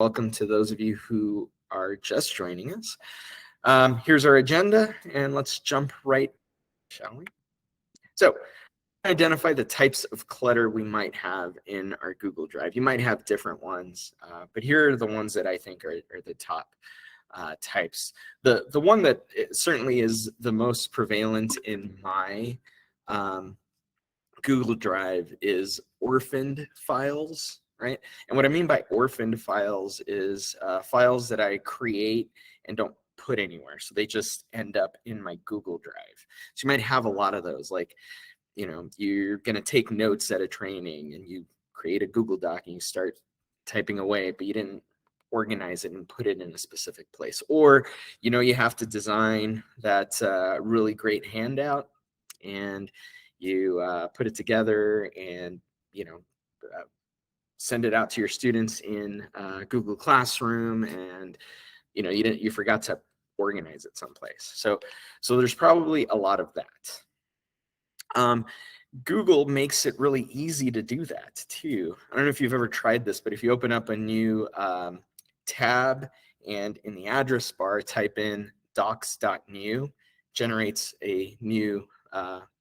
welcome to those of you who are just joining us. Here's our agenda, and let's jump right, shall we? So, identify the types of clutter we might have in our Google Drive. You might have different ones, but here are the ones that I think are the top types. The one that certainly is the most prevalent in my Google Drive is orphaned files, right? And what I mean by orphaned files is files that I create and don't put anywhere. So they just end up in my Google Drive. So you might have a lot of those, like, you know, you're going to take notes at a training and you create a Google Doc and you start typing away, but you didn't organize it and put it in a specific place. Or, you know, you have to design that really great handout and you put it together and, you know, send it out to your students in Google Classroom, and, you know, you forgot to organize it someplace. So there's probably a lot of that. Google makes it really easy to do that too. I don't know if you've ever tried this, but if you open up a new tab and in the address bar type in docs.new, generates a new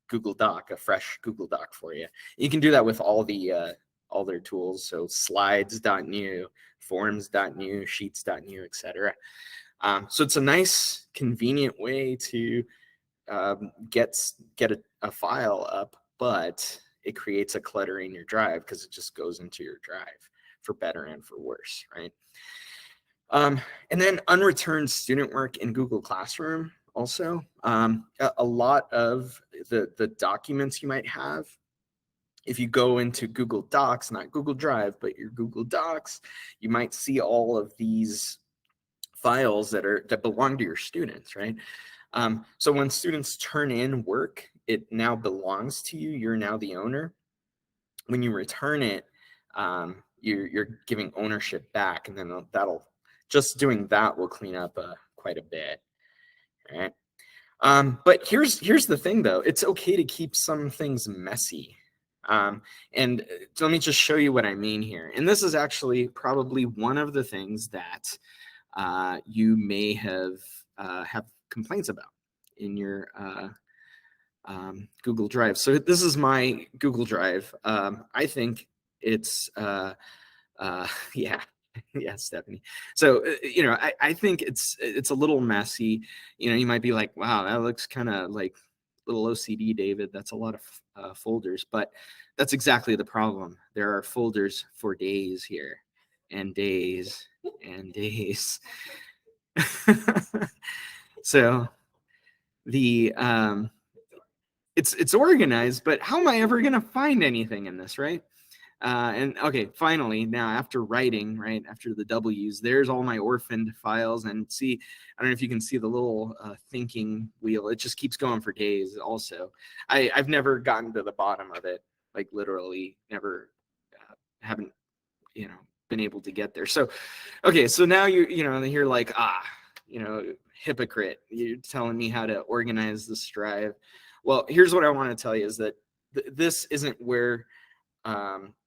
Google Doc, a fresh Google Doc for you. You can do that with all their tools. So slides.new, forms.new, sheets.new, etc. So it's a nice, convenient way to get a file up, but it creates a clutter in your drive because it just goes into your drive, for better and for worse, right? And then unreturned student work in Google Classroom also. A lot of the documents you might have, if you go into Google Docs, not Google Drive, but your Google Docs, you might see all of these files that belong to your students, right? So when students turn in work, it now belongs to you. You're now the owner. When you return it, you're giving ownership back, and then just doing that will clean up quite a bit, right? But here's the thing, though. It's okay to keep some things messy. And let me just show you what I mean here. And this is actually probably one of the things that you may have complaints about in your Google Drive. So this is my Google Drive. I think it's yeah. Yeah, Stephanie. So, you know, I think it's a little messy. You know, you might be like, wow, that looks kind of like little OCD, David. That's a lot of folders, but that's exactly the problem. There are folders for days here, and days and days. So the it's organized, but how am I ever going to find anything in this, right? And okay, finally, now after writing, right, after the W's, there's all my orphaned files. And see, I don't know if you can see the little thinking wheel. It just keeps going for days also. I've never gotten to the bottom of it, like literally never, haven't, you know, been able to get there. So, okay, so now you're like, you know, hypocrite. You're telling me how to organize this drive. Well, here's what I want to tell you is that this isn't where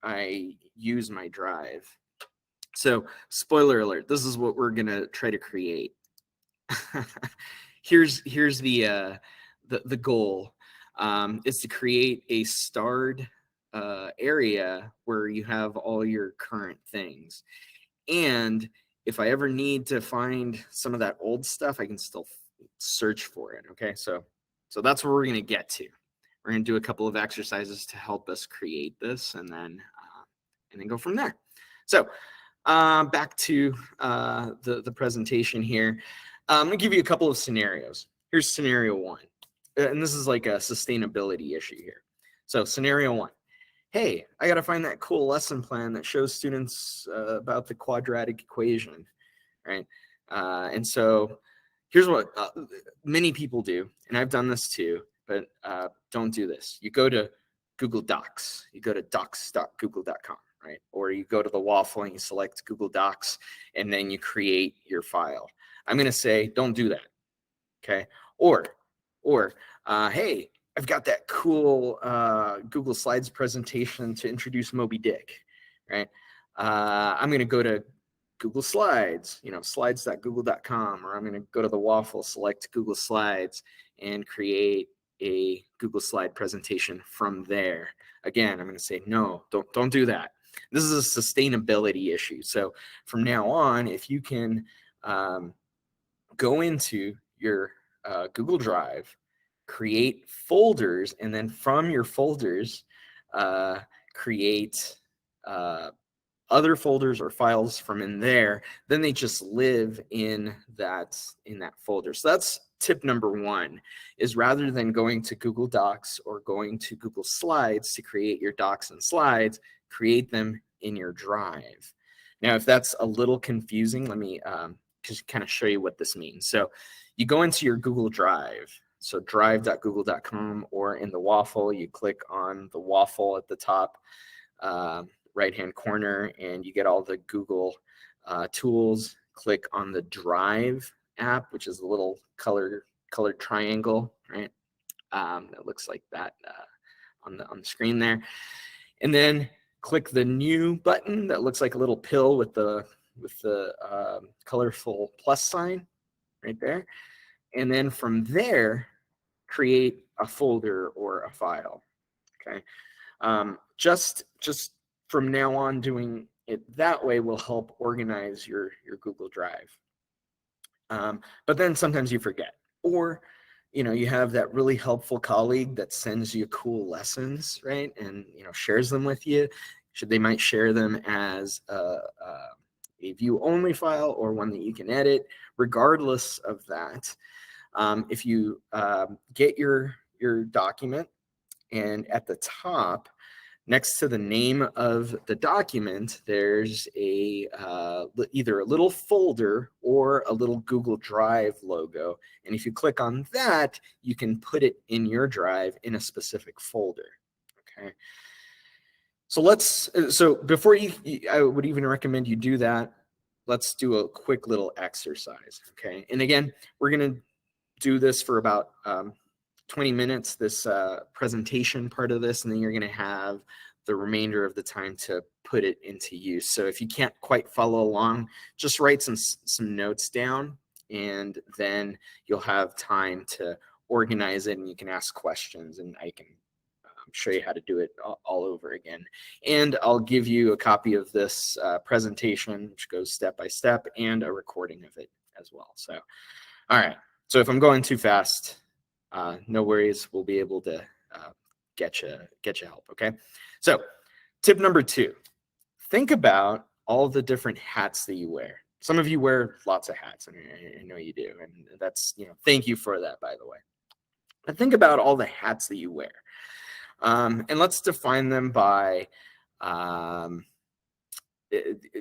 I use my drive. So, spoiler alert, this is what we're gonna try to create. here's the goal is to create a starred area where you have all your current things. And if I ever need to find some of that old stuff, I can still search for it. Okay, so that's where we're gonna get to. We're going to do a couple of exercises to help us create this, and then go from there. So back to the presentation here. I'm going to give you a couple of scenarios. Here's scenario one. And this is like a sustainability issue here. So scenario one. Hey, I got to find that cool lesson plan that shows students about the quadratic equation, right? And so here's what many people do, and I've done this too. But don't do this. You go to Google Docs. You go to docs.google.com, right? Or you go to the waffle and you select Google Docs, and then you create your file. I'm going to say, don't do that, okay? Or hey, I've got that cool Google Slides presentation to introduce Moby Dick, right? I'm going to go to Google Slides, slides.google.com, or I'm going to go to the waffle, select Google Slides, and create a Google Slide presentation from there. Again, I'm going to say, no, don't do that. This is a sustainability issue. So from now on, if you can go into your Google Drive, create folders, and then from your folders, create other folders or files from in there, then they just live in that folder. So that's tip number one, is rather than going to Google Docs or going to Google Slides to create your docs and slides, create them in your Drive. Now, if that's a little confusing, let me just kind of show you what this means. So you go into your Google Drive, so drive.google.com, or in the waffle, you click on the waffle at the top right-hand corner, and you get all the Google tools. Click on the Drive app, which is a little colored triangle, right? That looks like that on the screen there. And then click the New button that looks like a little pill with the colorful plus sign right there. And then from there, create a folder or a file. Okay. Just from now on, doing it that way will help organize your Google Drive. But then sometimes you forget, or you have that really helpful colleague that sends you cool lessons, right? And shares them with you. They might share them as a view-only file or one that you can edit. Regardless of that, if you get your document, and at the top, next to the name of the document, there's either a little folder or a little Google Drive logo. And if you click on that, you can put it in your Drive in a specific folder. Okay. So before I would even recommend you do that, let's do a quick little exercise. Okay. And again, we're going to do this for about 20 minutes, this presentation part of this, and then you're going to have the remainder of the time to put it into use. So if you can't quite follow along, just write some notes down, and then you'll have time to organize it, and you can ask questions, and I can show you how to do it all over again. And I'll give you a copy of this presentation, which goes step by step, and a recording of it as well. So, all right. So if I'm going too fast, no worries. We'll be able to get you help. Okay. So tip number 2, think about all the different hats that you wear. Some of you wear lots of hats, and I know you do. And that's, thank you for that, by the way. But think about all the hats that you wear. And let's define them by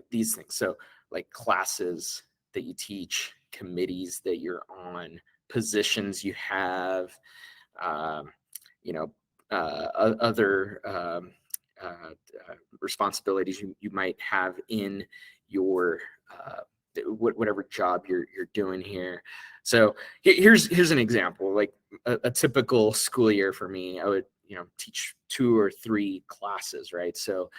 these things. So like classes that you teach, committees that you're on, positions you have, other responsibilities you might have in your whatever job you're doing here. So here's an example. Like a typical school year for me, I would teach 2 or 3 classes, right? So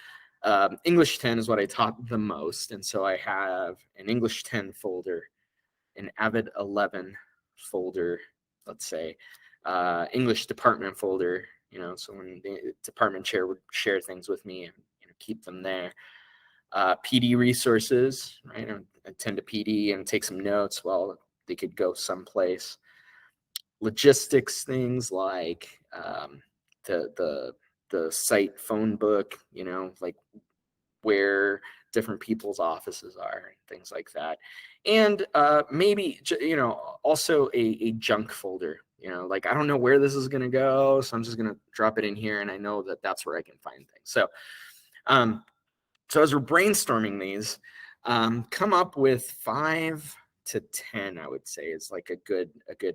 English 10 is what I taught the most, and so I have an English 10 folder, an Avid 11 folder, let's say, English department folder, so when the department chair would share things with me and keep them there. PD resources, right? I attend to PD and take some notes while they could go someplace. Logistics things like the site phone book, like where different people's offices are and things like that. And maybe, also a junk folder, like I don't know where this is going to go, so I'm just going to drop it in here, and I know that that's where I can find things. So, so as we're brainstorming these, come up with 5 to 10, I would say, is like a good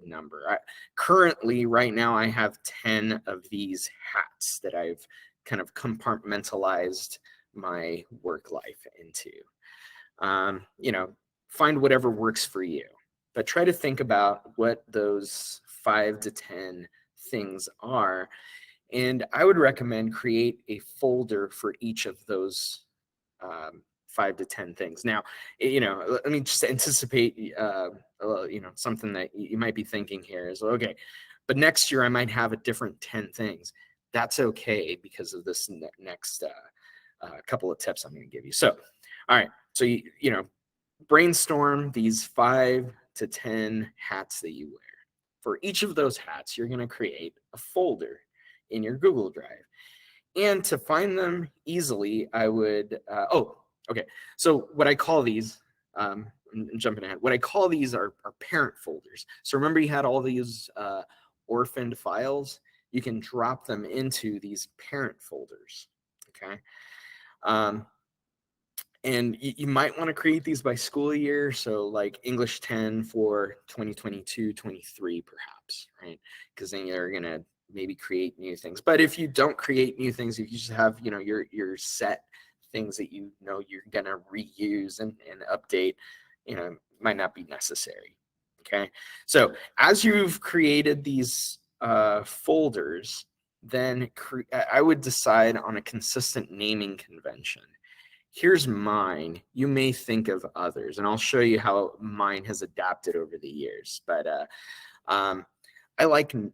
number. Currently, right now, I have 10 of these hats that I've kind of compartmentalized my work life into. Find whatever works for you, but try to think about what those 5 to 10 things are. And I would recommend create a folder for each of those 5 to 10 things. Now, let me just anticipate, something that you might be thinking here is, okay, but next year I might have a different 10 things. That's okay because of this next couple of tips I'm going to give you. So, all right, so brainstorm these 5 to 10 hats that you wear. For each of those hats, you're going to create a folder in your Google Drive. And to find them easily, I would, okay. So what I call these, I'm jumping ahead, what I call these are parent folders. So remember you had all these orphaned files? You can drop them into these parent folders, okay? And you might want to create these by school year. So like English 10 for 2022, 23 perhaps, right? Because then you're going to maybe create new things. But if you don't create new things, if you just have, your set things that you're going to reuse and update, might not be necessary. Okay. So as you've created these folders, then I would decide on a consistent naming convention. Here's mine. You may think of others, and I'll show you how mine has adapted over the years. But I like to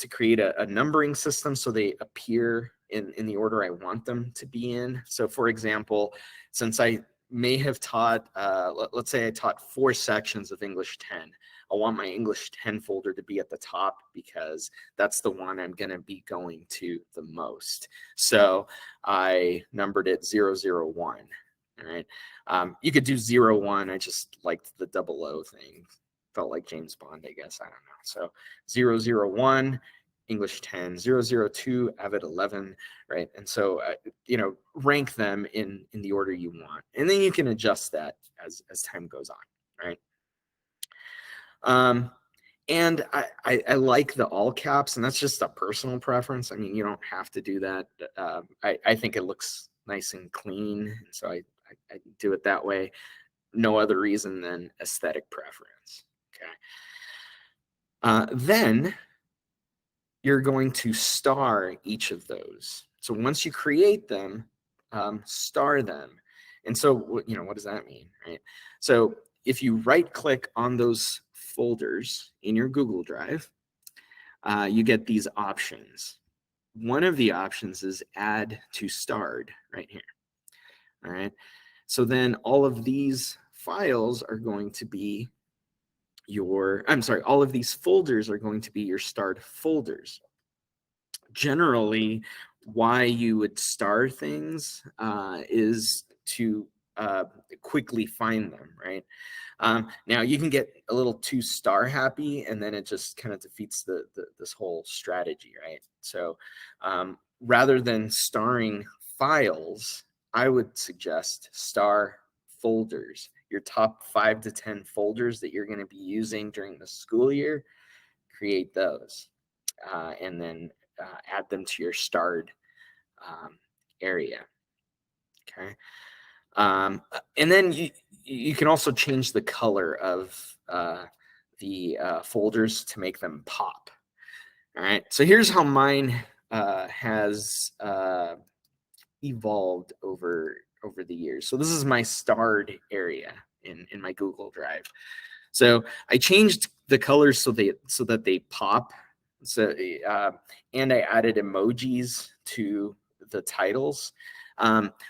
create a numbering system so they appear in the order I want them to be in. So for example, since I may have taught, let's say I taught 4 sections of English 10, I want my English 10 folder to be at the top because that's the one I'm going to be going to the most. So I numbered it 001. All right. You could do 01. I just liked the 00 thing. Felt like James Bond, I guess. I don't know. So 001, English 10, 002, Avid 11, right? And so, rank them in the order you want. And then you can adjust that as time goes on, right? And I like the all caps, and that's just a personal preference. I mean, you don't have to do that. I think it looks nice and clean, so I do it that way. No other reason than aesthetic preference. Okay. Then you're going to star each of those. So once you create them, star them. And so, what does that mean, right? So if you right click on those folders in your Google Drive, you get these options. One of the options is add to starred right here. All right. So then all of these files are going to be all of these folders are going to be your starred folders. Generally, why you would star things is to quickly find them, right? Now you can get a little too star happy, and then it just kind of defeats this whole strategy, right? So rather than starring files, I would suggest star folders. Your top 5 to 10 folders that you're going to be using during the school year, create those, and then add them to your starred area. Okay. And then you can also change the color of the folders to make them pop. All right. So here's how mine has evolved over the years. So this is my starred area in my Google Drive. So I changed the colors so that they pop. So and I added emojis to the titles.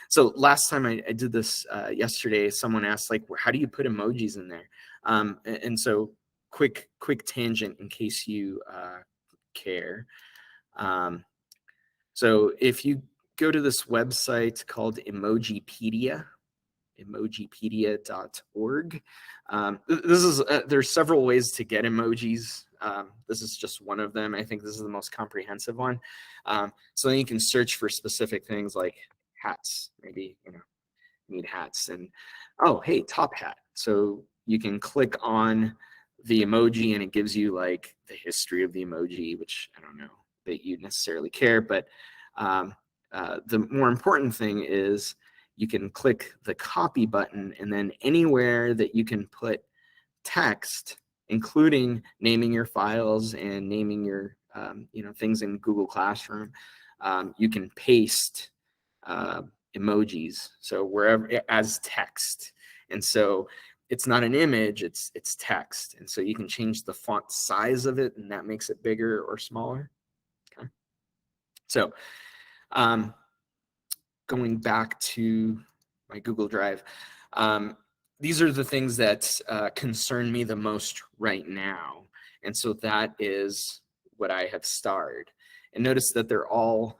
So last time I did this yesterday, someone asked, like, how do you put emojis in there? And so quick tangent in case you care. So if you go to this website called Emojipedia, emojipedia.org. This is there's several ways to get emojis. This is just one of them. I think this is the most comprehensive one. So then you can search for specific things like hats. Maybe you need hats, and oh, hey, top hat. So you can click on the emoji, and it gives you like the history of the emoji, which I don't know that you necessarily care, but the more important thing is you can click the copy button, and then anywhere that you can put text, including naming your files and naming your things in Google Classroom, you can paste emojis. So wherever as text. And so it's not an image, it's text. And so you can change the font size of it, and that makes it bigger or smaller. Okay. So going back to my Google Drive, these are the things that concern me the most right now. And so that is what I have starred. And notice that they're all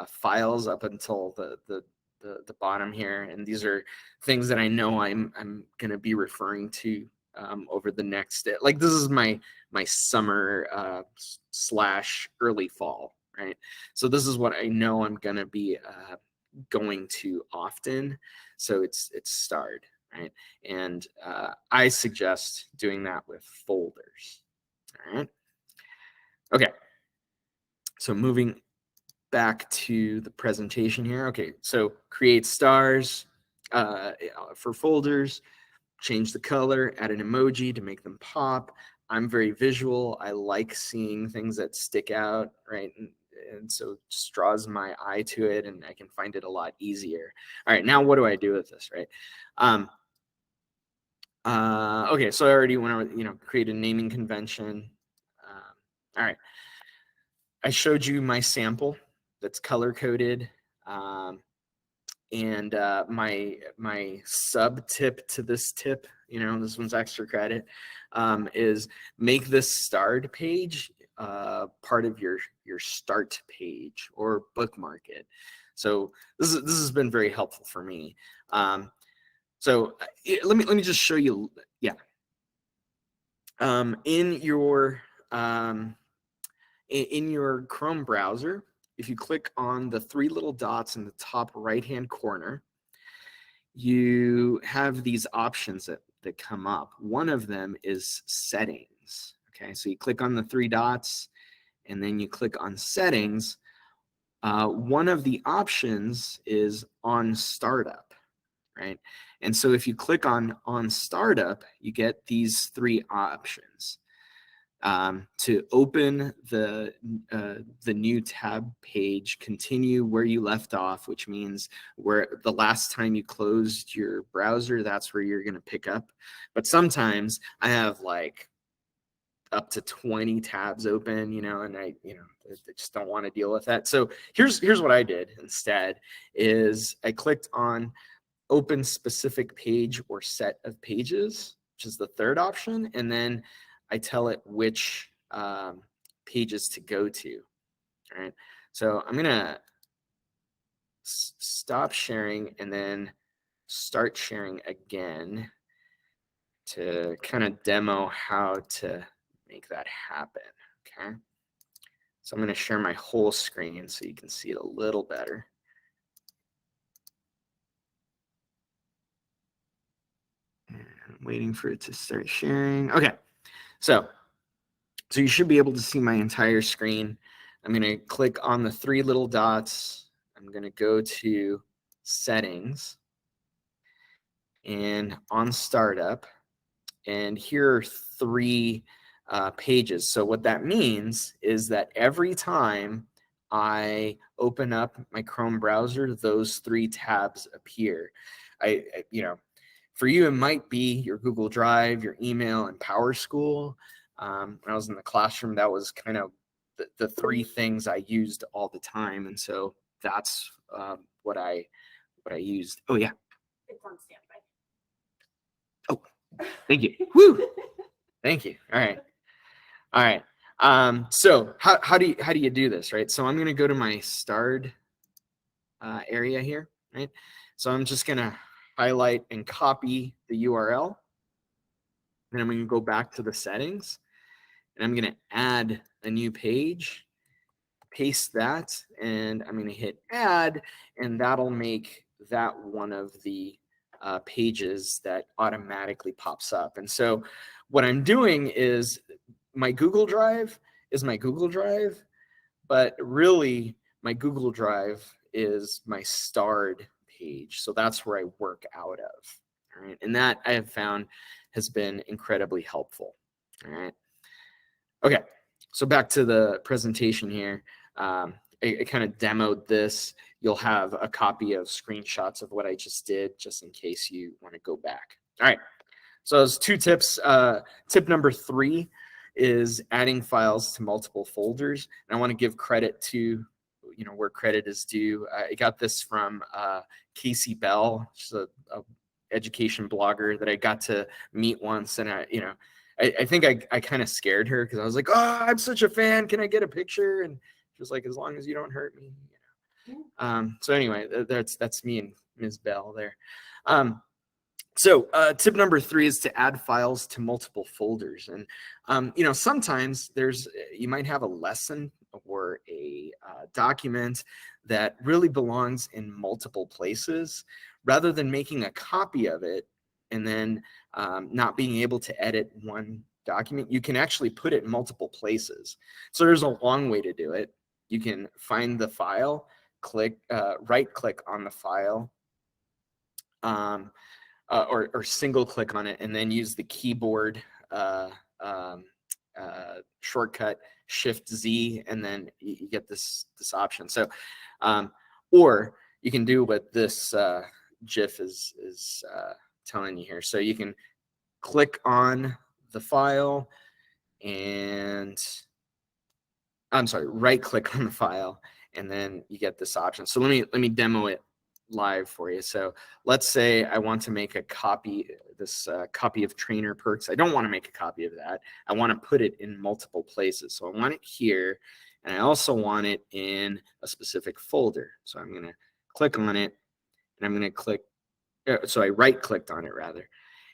files up until the bottom here. And these are things that I know I'm going to be referring to over the next, like this is my summer / early fall, right? So this is what I know I'm going to be going to often. So it's starred, right? And I suggest doing that with folders. All right. Okay. So moving back to the presentation here. Okay, so create stars for folders, change the color, add an emoji to make them pop. I'm very visual. I like seeing things that stick out, right? And so it just draws my eye to it, and I can find it a lot easier. All right, now what do I do with this, right? Okay, so I already went over, create a naming convention. All right, I showed you my sample that's color coded, and my sub tip to this tip, this one's extra credit, is make this starred page part of your start page or bookmark it. So this has been very helpful for me. So let me just show you. Yeah. In your Chrome browser, if you click on the 3 little dots in the top right-hand corner, you have these options that come up. One of them is settings. Okay, so you click on the 3 dots, and then you click on settings. One of the options is on startup, right? And so if you click on startup, you get these 3 options. To open the new tab page, continue where you left off, which means where the last time you closed your browser, that's where you're going to pick up. But sometimes I have like up to 20 tabs open, and I just don't want to deal with that. So here's what I did instead is I clicked on open specific page or set of pages, which is the 3rd option, and then I tell it which pages to go to. All right. So I'm going to stop sharing and then start sharing again to kind of demo how to make that happen. Okay. So I'm going to share my whole screen so you can see it a little better. And I'm waiting for it to start sharing. Okay. So you should be able to see my entire screen. I'm going to click on the 3 little dots. I'm going to go to settings and on startup. And here are 3 pages. So what that means is that every time I open up my Chrome browser, those 3 tabs appear. For you, it might be your Google Drive, your email, and PowerSchool. When I was in the classroom, that was kind of the 3 things I used all the time, and so that's what I used. Oh yeah. It's on standby. Oh, thank you. Woo! Thank you. All right. So how do you do this, right? So I'm going to go to my starred area here, right? So I'm just going to highlight and copy the URL. And I'm going to go back to the settings, and I'm going to add a new page, paste that, and I'm going to hit add, and that'll make that one of the pages that automatically pops up. And so what I'm doing is my Google Drive is my Google Drive, but really my Google Drive is my starred page. So that's where I work out of. All right. And that I have found has been incredibly helpful. All right. Okay. So back to the presentation here. I kind of demoed this. you'll have a copy of screenshots of what I just did, just in case you want to go back. All right. So those 2 tips. Tip number 3 is adding files to multiple folders. And I want to give credit to, where credit is due. I got this from Casey Bell. She's a education blogger that I got to meet once. And I think I kind of scared her because I was like, oh, I'm such a fan. Can I get a picture? And she was like, as long as you don't hurt me. So anyway, that's me and Ms. Bell there. So tip number 3 is to add files to multiple folders. And, sometimes you might have a lesson or a document that really belongs in multiple places. Rather than making a copy of it and then not being able to edit one document, you can actually put it in multiple places. So there's a long way to do it. You can find the file, right click on the file, or single click on it, and then use the keyboard shortcut Shift Z, and then you get this option. So, or you can do what this GIF is telling you here. So you can click on the file, and right click on the file, and then you get this option. So let me demo it live for you. So let's say I want to make a copy, this copy of Trainer Perks. I don't want to make a copy of that. I want to put it in multiple places. So I want it here, and I also want it in a specific folder. So I'm going to click on it, and I'm going to click, so I right clicked on it rather.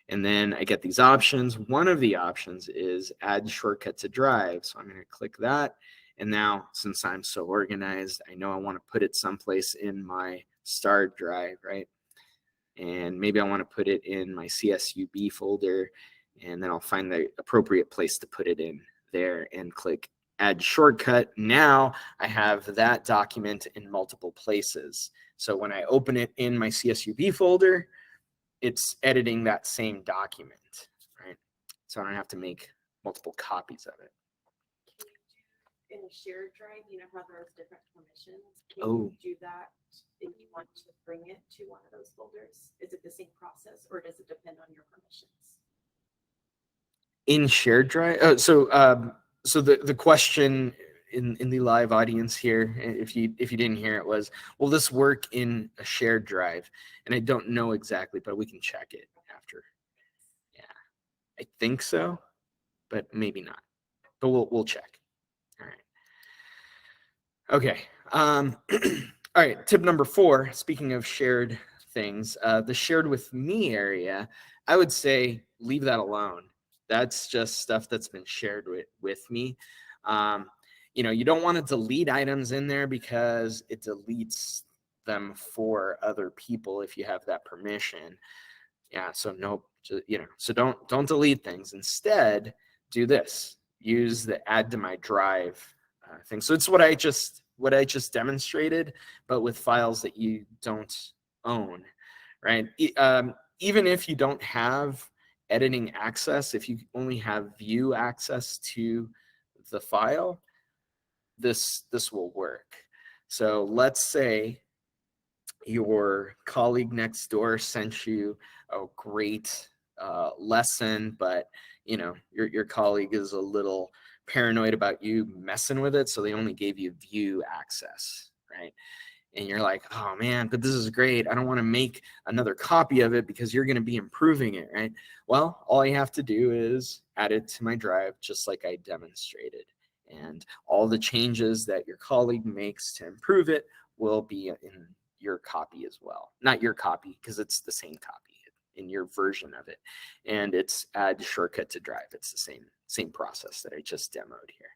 And then I get these options. One of the options is add shortcut to drive. So I'm going to click that. And now, since I'm so organized, I know I want to put it someplace in my starred drive, right? And maybe I want to put it in my CSUB folder, and then I'll find the appropriate place to put it in there and click add shortcut. Now I have that document in multiple places. So when I open it in my CSUB folder, it's editing that same document, right? So I don't have to make multiple copies of it. In a shared drive, you know how there's different permissions. Can you do that if you want to bring it to one of those folders? Is it the same process, or does it depend on your permissions? In shared drive? So the question in the live audience here, if you didn't hear it, was, will this work in a shared drive? And I don't know exactly, but we can check it after. Yeah, I think so, but maybe not. But we'll check. All right. Okay. All right. Tip number 4, speaking of shared things, the shared with me area, I would say leave that alone. That's just stuff that's been shared with me. You don't want to delete items in there because it deletes them for other people if you have that permission. Yeah. So no, so don't delete things. Instead, do this. Use the add to my drive thing. So it's what I just demonstrated, but with files that you don't own, right? Even if you don't have editing access, if you only have view access to the file, this will work. So let's say your colleague next door sent you a great lesson, but your colleague is a little paranoid about you messing with it, so they only gave you view access, right? And you're like, oh man, but this is great. I don't want to make another copy of it because you're going to be improving it, right? Well, all you have to do is add it to my drive, just like I demonstrated. And all the changes that your colleague makes to improve it will be in your copy as well. Not your copy, because it's the same copy in your version of it. And it's add shortcut to drive. It's the same process that I just demoed here.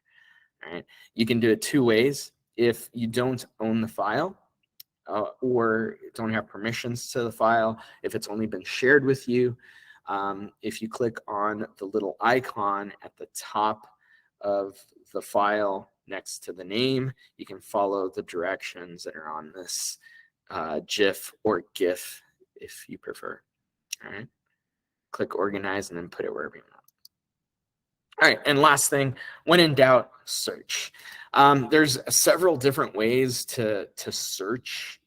All right. You can do it 2 ways. If you don't own the file, or don't have permissions to the file, if it's only been shared with you, if you click on the little icon at the top of the file next to the name, you can follow the directions that are on this GIF or GIF if you prefer. All right. Click organize and then put it wherever you want. All right, and last thing, when in doubt, search. There's several different ways to search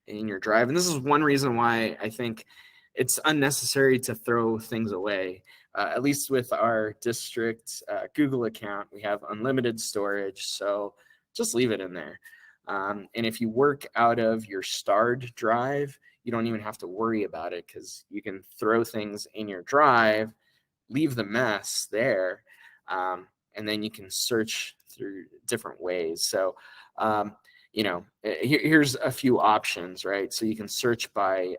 in your drive. And this is one reason why I think it's unnecessary to throw things away. At least with our district Google account, we have unlimited storage, so just leave it in there. And if you work out of your starred drive, you don't even have to worry about it because you can throw things in your drive, leave the mess there, and then you can search through different ways. So, here's a few options, right? So you can search by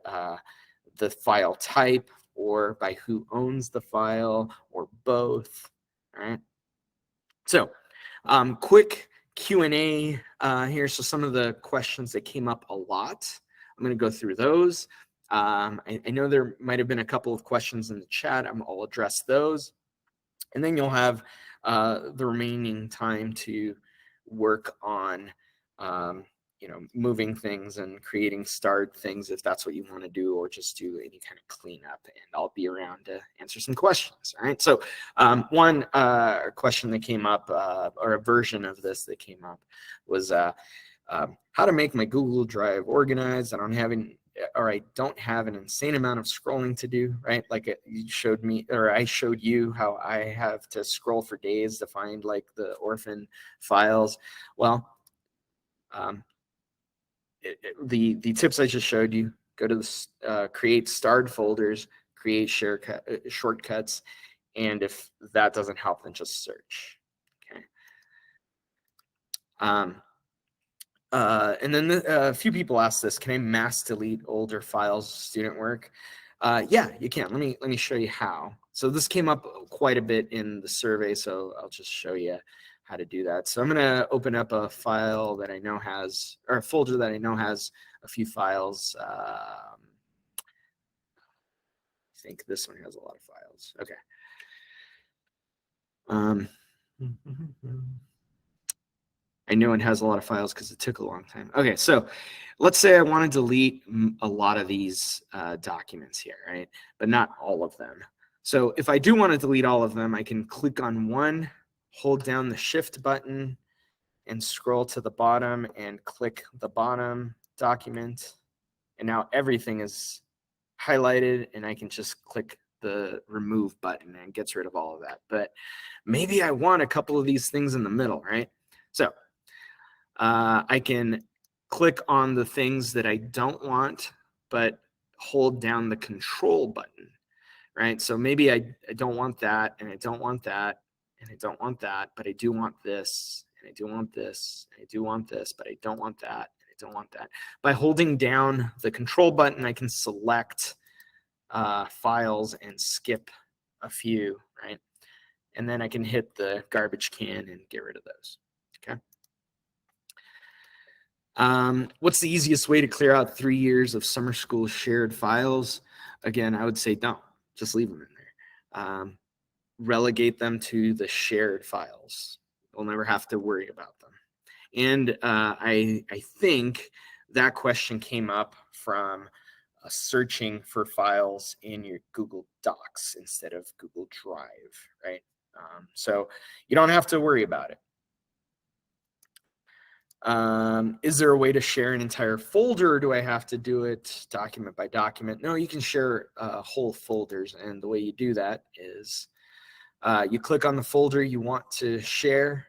the file type or by who owns the file or both, right? So quick Q&A here. So some of the questions that came up a lot, I'm going to go through those. I know there might have been a couple of questions in the chat. I'll address those. And then you'll have the remaining time to work on moving things and creating starred things if that's what you want to do, or just do any kind of cleanup, and I'll be around to answer some questions. All right. So one question that came up, or a version of this that came up, was how to make my Google Drive organized. I don't have an insane amount of scrolling to do, right? Like you showed me, or I showed you how I have to scroll for days to find like the orphan files. Well, the tips I just showed you, go to the create starred folders, create shortcuts, and if that doesn't help, then just search. Okay. And then a few people asked this: can I mass delete older files, student work? Yeah, you can. Let me show you how. So this came up quite a bit in the survey, so I'll just show you how to do that. So I'm going to open up a file that I know has, or a folder that I know has a few files. I think this one has a lot of files. Okay. I know it has a lot of files because it took a long time. Okay, so let's say I want to delete a lot of these documents here, right? But not all of them. So if I do want to delete all of them, I can click on one, hold down the shift button, and scroll to the bottom and click the bottom document. And now everything is highlighted, and I can just click the remove button and it gets rid of all of that. But maybe I want a couple of these things in the middle, right? So I can click on the things that I don't want, but hold down the control button, right? So maybe I don't want that, and I don't want that, and I don't want that, but I do want this, and I do want this, and I do want this, but I don't want that, and I don't want that. By holding down the control button, I can select files and skip a few, right? And then I can hit the garbage can and get rid of those, okay? What's the easiest way to clear out 3 years of summer school shared files? Again, I would say don't. Just leave them in there. Relegate them to the shared files. We'll never have to worry about them. And I think that question came up from searching for files in your Google Docs instead of Google Drive, right? So you don't have to worry about it. Is there a way to share an entire folder, or do I have to do it document by document? No, you can share whole folders, and the way you do that is you click on the folder you want to share,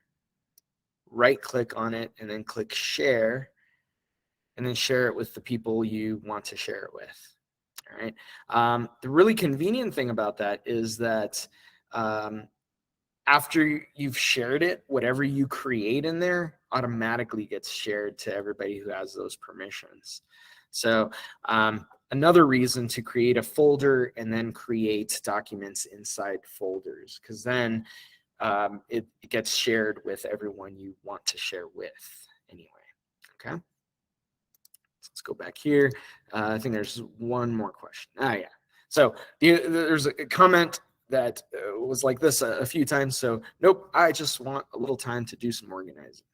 right click on it, and then click share, and then share it with the people you want to share it with. All right. The really convenient thing about that is that after you've shared it, whatever you create in there automatically gets shared to everybody who has those permissions. So another reason to create a folder and then create documents inside folders, because then it gets shared with everyone you want to share with anyway. Okay. Let's go back here. I think there's one more question. Yeah. So there's a comment that was like this a few times. So nope, I just want a little time to do some organizing.